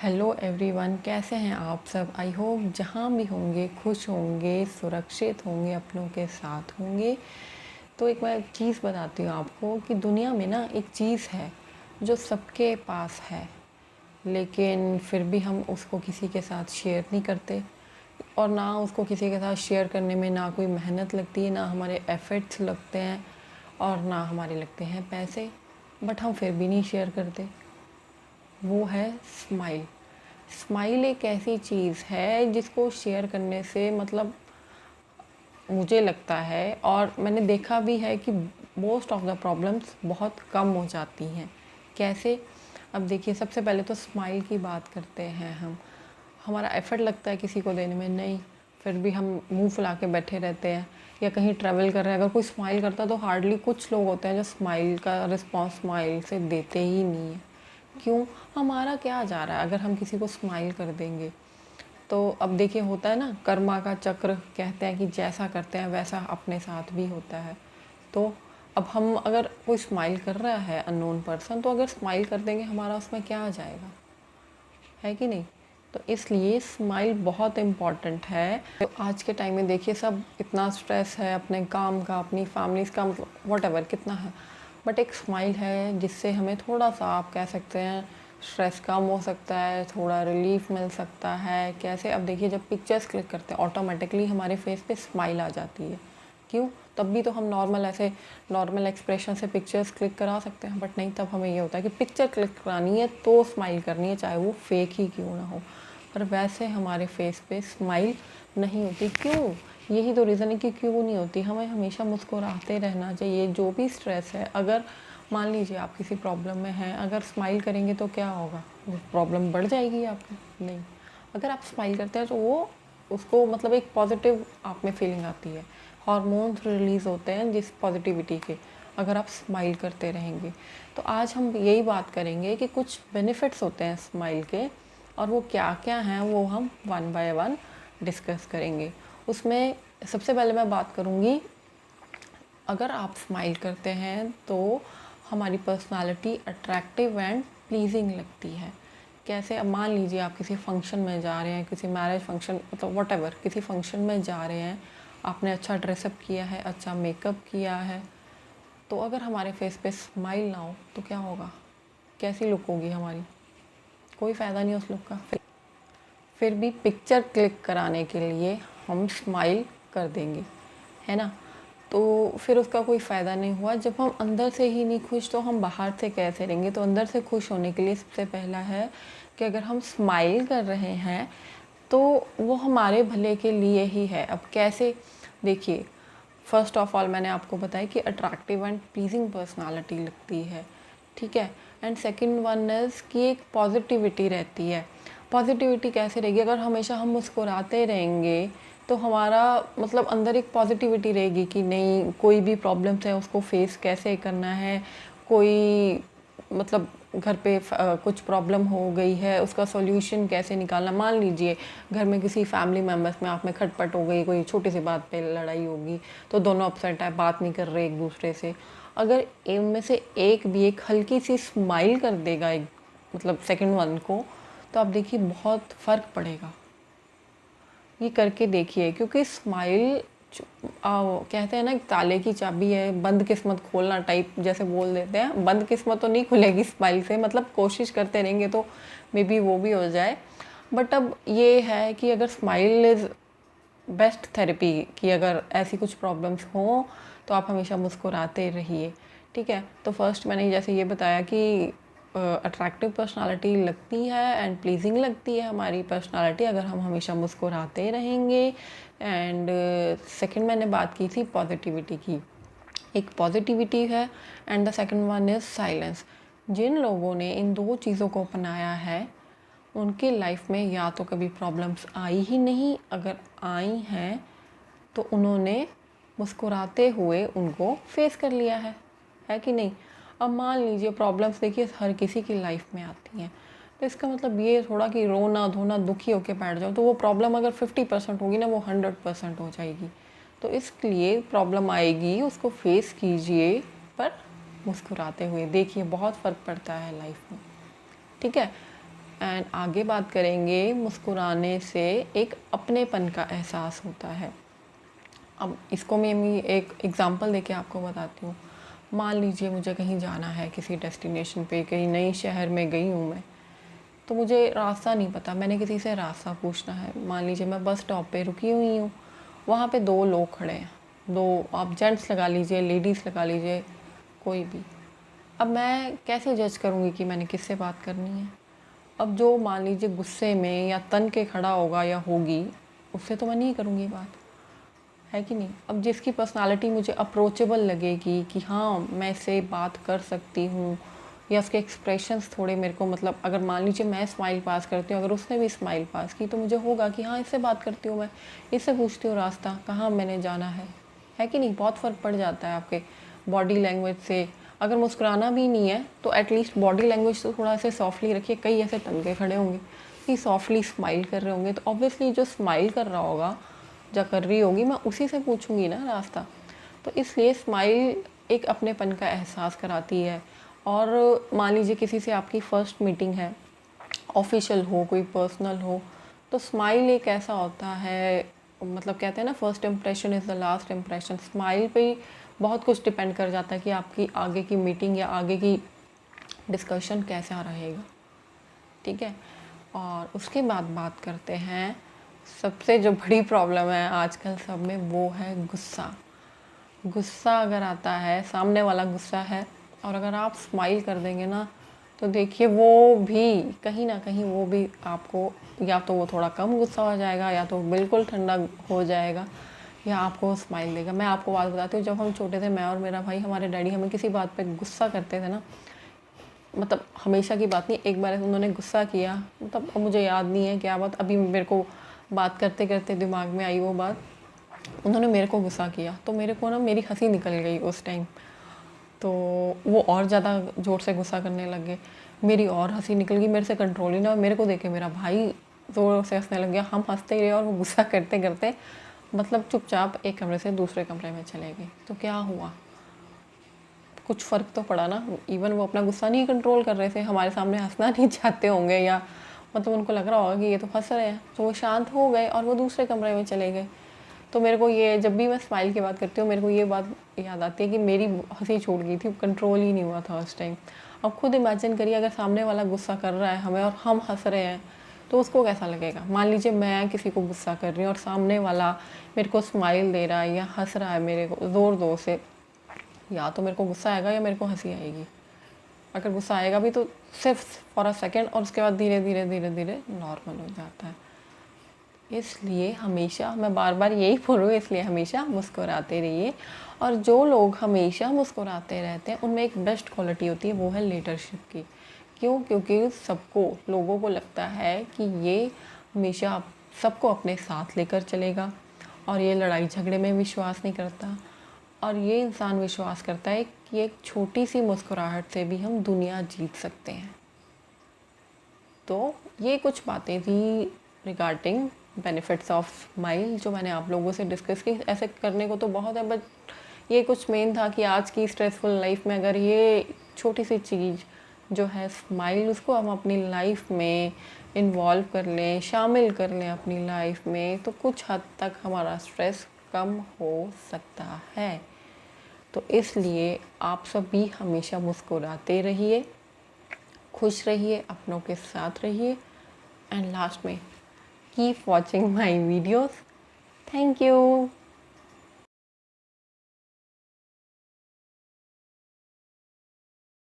Hello everyone, कैसे हैं आप सब। आई होप जहाँ भी होंगे खुश होंगे, सुरक्षित होंगे, अपनों के साथ होंगे। तो एक मैं चीज़ बताती हूँ आपको कि दुनिया में ना एक चीज़ है जो सबके पास है, लेकिन फिर भी हम उसको किसी के साथ शेयर नहीं करते। और ना उसको किसी के साथ शेयर करने में ना कोई मेहनत लगती है, ना हमारे एफर्ट्स लगते हैं और ना हमारे लगते हैं पैसे, बट हम फिर भी नहीं शेयर करते। वो है स्माइल। स्माइल एक ऐसी चीज़ है जिसको शेयर करने से मतलब मुझे लगता है और मैंने देखा भी है कि मोस्ट ऑफ द प्रॉब्लम्स बहुत कम हो जाती हैं। कैसे? अब देखिए, सबसे पहले तो स्माइल की बात करते हैं हम। हमारा एफ़र्ट लगता है किसी को देने में, नहीं, फिर भी हम मुंह फुला के बैठे रहते हैं। या कहीं ट्रैवल कर रहे हैं, अगर कोई स्माइल करता है तो हार्डली कुछ लोग होते हैं जो स्माइल का रिस्पॉन्स स्माइल से देते ही नहीं है। क्यों? हमारा क्या जा रहा है अगर हम किसी को स्माइल कर देंगे तो। अब देखिए, होता है ना, कर्मा का चक्र, कहते हैं कि जैसा करते हैं वैसा अपने साथ भी होता है। तो अब हम अगर कोई स्माइल कर रहा है अननोन पर्सन, तो अगर स्माइल कर देंगे हमारा उसमें क्या आ जाएगा, है कि नहीं। तो इसलिए स्माइल बहुत इम्पॉर्टेंट है। तो आज के टाइम में देखिए, सब इतना स्ट्रेस है अपने काम का, अपनी फैमिलीज़ का, मतलब वॉट एवर कितना है, बट एक स्माइल है जिससे हमें थोड़ा सा, आप कह सकते हैं, स्ट्रेस कम हो सकता है, थोड़ा रिलीफ मिल सकता है। कैसे? अब देखिए, जब पिक्चर्स क्लिक करते हैं ऑटोमेटिकली हमारे फेस पे स्माइल आ जाती है। क्यों? तब भी तो हम नॉर्मल ऐसे नॉर्मल एक्सप्रेशन से पिक्चर्स क्लिक करा सकते हैं, बट नहीं, तब हमें ये होता है कि पिक्चर क्लिक करानी है तो स्माइल करनी है, चाहे वो फेक ही क्यों ना हो। पर वैसे हमारे फेस पे स्माइल नहीं होती। क्यों? यही तो रीज़न है कि क्यों नहीं होती। हमें हमेशा मुस्कुराते रहना चाहिए। जो भी स्ट्रेस है, अगर मान लीजिए आप किसी प्रॉब्लम में हैं, अगर स्माइल करेंगे तो क्या होगा? वो प्रॉब्लम बढ़ जाएगी आपकी? नहीं। अगर आप स्माइल करते हैं तो वो उसको मतलब एक पॉजिटिव आप में फीलिंग आती है, हार्मोन्स रिलीज़ होते हैं जिस पॉजिटिविटी के, अगर आप स्माइल करते रहेंगे। तो आज हम यही बात करेंगे कि कुछ बेनिफिट्स होते हैं स्माइल के, और वो क्या क्या हैं वो हम वन बाय वन डिस्कस करेंगे। उसमें सबसे पहले मैं बात करूँगी, अगर आप स्माइल करते हैं तो हमारी पर्सनालिटी अट्रैक्टिव एंड प्लीजिंग लगती है। कैसे? अब मान लीजिए आप किसी फंक्शन में जा रहे हैं, किसी मैरिज फंक्शन, मतलब वट एवर, किसी फंक्शन में जा रहे हैं, आपने अच्छा ड्रेसअप किया है, अच्छा मेकअप किया है, तो अगर हमारे फेस पे स्माइल ना हो तो क्या होगा? कैसी लुक होगी हमारी? कोई फ़ायदा नहीं उस लुक का। फिर भी पिक्चर क्लिक कराने के लिए हम स्माइल कर देंगे, है ना। तो फिर उसका कोई फ़ायदा नहीं हुआ। जब हम अंदर से ही नहीं खुश तो हम बाहर से कैसे रहेंगे। तो अंदर से खुश होने के लिए सबसे पहला है कि अगर हम स्माइल कर रहे हैं तो वो हमारे भले के लिए ही है। अब कैसे? देखिए, फ़र्स्ट ऑफ़ ऑल मैंने आपको बताया कि अट्रैक्टिव एंड प्लीजिंग पर्सनालिटी लगती है, ठीक है। एंड सेकंड वन इज़ कि एक पॉजिटिविटी रहती है। पॉजिटिविटी कैसे रहेगी? अगर हमेशा हम मुस्कुराते रहेंगे तो हमारा मतलब अंदर एक पॉजिटिविटी रहेगी कि नहीं, कोई भी प्रॉब्लम्स है उसको फेस कैसे करना है। कोई मतलब घर पे कुछ प्रॉब्लम हो गई है, उसका सॉल्यूशन कैसे निकालना। मान लीजिए घर में किसी फैमिली मेम्बर्स में आप में खटपट हो गई, कोई छोटी सी बात पे लड़ाई होगी, तो दोनों अपसेट है, बात नहीं कर रहे एक दूसरे से। अगर इनमें से एक भी एक हल्की सी स्माइल कर देगा, एक मतलब सेकंड वन को, तो आप देखिए बहुत फ़र्क पड़ेगा। ये करके देखिए, क्योंकि स्माइल कहते हैं ना, एक ताले की चाबी है, बंद किस्मत खोलना टाइप जैसे बोल देते हैं। बंद किस्मत तो नहीं खुलेगी स्माइल से, मतलब कोशिश करते रहेंगे तो मे बी वो भी हो जाए। बट अब ये है कि अगर स्माइल इज़ बेस्ट थेरेपी, कि अगर ऐसी कुछ प्रॉब्लम्स हों तो आप हमेशा मुस्कुराते रहिए, ठीक है। तो फर्स्ट मैंने जैसे ये बताया कि अट्रैक्टिव पर्सनालिटी लगती है एंड प्लीजिंग लगती है हमारी पर्सनालिटी अगर हम हमेशा मुस्कुराते रहेंगे। एंड सेकंड मैंने बात की थी पॉजिटिविटी की। एक पॉजिटिविटी है and the second one is silence. जिन लोगों ने इन दो चीज़ों को अपनाया है उनकी लाइफ में या तो कभी प्रॉब्लम्स आई ही नहीं, अगर आई हैं तो उन्होंने मुस्कुराते हुए उनको फेस कर लिया है कि नहीं। अब मान लीजिए प्रॉब्लम्स, देखिए हर किसी की लाइफ में आती हैं, तो इसका मतलब ये थोड़ा कि रोना धोना दुखी होकर बैठ जाओ, तो वो प्रॉब्लम अगर 50% होगी ना, वो 100% हो जाएगी। तो इसलिए प्रॉब्लम आएगी, उसको फेस कीजिए, पर मुस्कुराते हुए देखिए, बहुत फ़र्क पड़ता है लाइफ में, ठीक है। एंड आगे बात करेंगे। मुस्कुराने से एक अपनेपन का एहसास होता है। अब इसको मैं एक एग्ज़ाम्पल देके आपको बताती हूँ। मान लीजिए मुझे कहीं जाना है, किसी डेस्टिनेशन पे, कहीं नई शहर में गई हूँ मैं, तो मुझे रास्ता नहीं पता, मैंने किसी से रास्ता पूछना है। मान लीजिए मैं बस स्टॉप पे रुकी हुई हूँ, वहाँ पे 2 लोग खड़े हैं, 2 आप जेंट्स लगा लीजिए, लेडीज़ लगा लीजिए, कोई भी। अब मैं कैसे जज करूँगी कि मैंने किससे बात करनी है? अब जो मान लीजिए गुस्से में या तन के खड़ा होगा या होगी, उससे तो मैं नहीं करूँगी बात, है कि नहीं? अब जिसकी पर्सनालिटी मुझे अप्रोचेबल लगेगी कि हाँ, मैं इससे बात कर सकती हूँ, या उसके एक्सप्रेशंस थोड़े मेरे को, मतलब अगर मान लीजिए मैं स्माइल पास करती हूँ, अगर उसने भी स्माइल पास की, तो मुझे होगा कि हाँ, इससे बात करती हूँ मैं, इससे पूछती हूँ रास्ता, कहाँ मैंने जाना है कि नहीं? बहुत फ़र्क पड़ जाता है आपके बॉडी लैंग्वेज से। अगर मुस्कुराना भी नहीं है तो एटलीस्ट बॉडी लैंग्वेज तो थोड़ा सा सॉफ्टली रखिए। कई ऐसे तनके खड़े होंगे कि सॉफ्टली स्माइल कर रहे होंगे, तो ऑब्वियसली जो स्माइल कर रहा होगा या कर रही होगी, मैं उसी से पूछूंगी ना रास्ता। तो इसलिए स्माइल एक अपनेपन का एहसास कराती है। और मान लीजिए किसी से आपकी फ़र्स्ट मीटिंग है, ऑफिशियल हो, कोई पर्सनल हो, तो स्माइल एक ऐसा होता है, मतलब कहते हैं ना, first impression is the last impression. Smile पे ही बहुत कुछ डिपेंड कर जाता है कि आपकी आगे की मीटिंग या आगे की डिस्कशन कैसा रहेगा। ठीक है। और उसके बाद बात करते हैं, सबसे जो बड़ी प्रॉब्लम है आजकल सब में, वो है गुस्सा। गुस्सा अगर आता है, सामने वाला गुस्सा है, और अगर आप स्माइल कर देंगे ना, तो देखिए वो भी कहीं ना कहीं, वो भी आपको, या तो वो थोड़ा कम गुस्सा हो जाएगा, या तो बिल्कुल ठंडा हो जाएगा, या आपको स्माइल देगा। मैं आपको बात बताती हूँ, जब हम छोटे थे, मैं और मेरा भाई, हमारे डैडी हमें किसी बात पे गुस्सा करते थे ना, मतलब हमेशा की बात नहीं, एक बार उन्होंने गुस्सा किया, मतलब मुझे याद नहीं है क्या बात, अभी मेरे को बात करते करते दिमाग में आई वो बात। उन्होंने मेरे को गुस्सा किया, तो मेरे को ना, मेरी हंसी निकल गई उस टाइम। तो वो और ज़्यादा ज़ोर से गुस्सा करने लग गए, मेरी और हंसी निकल गई, मेरे से कंट्रोल ही ना। मेरे को देख के मेरा भाई ज़ोर से हंसने लग गया, हम हंसते ही रहे, और वो गुस्सा करते करते मतलब चुपचाप एक कमरे से दूसरे कमरे में चले गए। तो क्या हुआ, कुछ फ़र्क तो पड़ा ना। इवन वो अपना गुस्सा नहीं कंट्रोल कर रहे थे, हमारे सामने हंसना नहीं चाहते होंगे, या मतलब उनको लग रहा होगा कि ये तो हंस रहे हैं, तो वो शांत हो गए और वो दूसरे कमरे में चले गए। तो मेरे को ये, जब भी मैं स्माइल की बात करती हूँ, मेरे को ये बात याद आती है कि मेरी हंसी छूट गई थी, कंट्रोल ही नहीं हुआ था उस टाइम। अब खुद इमेजिन करिए, अगर सामने वाला गुस्सा कर रहा है हमें और हम हंस रहे हैं, तो उसको कैसा लगेगा। मान लीजिए मैं किसी को गुस्सा कर रही हूँ और सामने वाला मेरे को स्माइल दे रहा है या हंस रहा है मेरे को ज़ोर ज़ोर से, या तो मेरे को गुस्सा आएगा या मेरे को हंसी आएगी। अगर गुस्सा आएगा भी तो सिर्फ फॉर अ सेकेंड, और उसके बाद धीरे धीरे धीरे धीरे नॉर्मल हो जाता है। इसलिए हमेशा, मैं बार बार यही बोल रही हूँ, इसलिए हमेशा मुस्कुराते रहिए। और जो लोग हमेशा मुस्कुराते रहते हैं, उनमें एक बेस्ट क्वालिटी होती है, वो है लीडरशिप की। क्यों? क्योंकि सबको, लोगों को लगता है कि ये हमेशा सबको अपने साथ लेकर चलेगा, और ये लड़ाई झगड़े में विश्वास नहीं करता, और ये इंसान विश्वास करता है कि एक छोटी सी मुस्कुराहट से भी हम दुनिया जीत सकते हैं। तो ये कुछ बातें थी रिगार्डिंग बेनिफिट्स ऑफ स्माइल, जो मैंने आप लोगों से डिस्कस की। ऐसे करने को तो बहुत है, बट ये कुछ मेन था कि आज की स्ट्रेसफुल लाइफ में अगर ये छोटी सी चीज़ जो है स्माइल, उसको हम अपनी लाइफ में इन्वॉल्व कर लें, शामिल कर लें अपनी लाइफ में, तो कुछ हद तक हमारा स्ट्रेस कम हो सकता है। तो इसलिए आप सभी हमेशा मुस्कुराते रहिए, खुश रहिए, अपनों के साथ रहिए, एंड लास्ट में keep watching my videos. Thank you.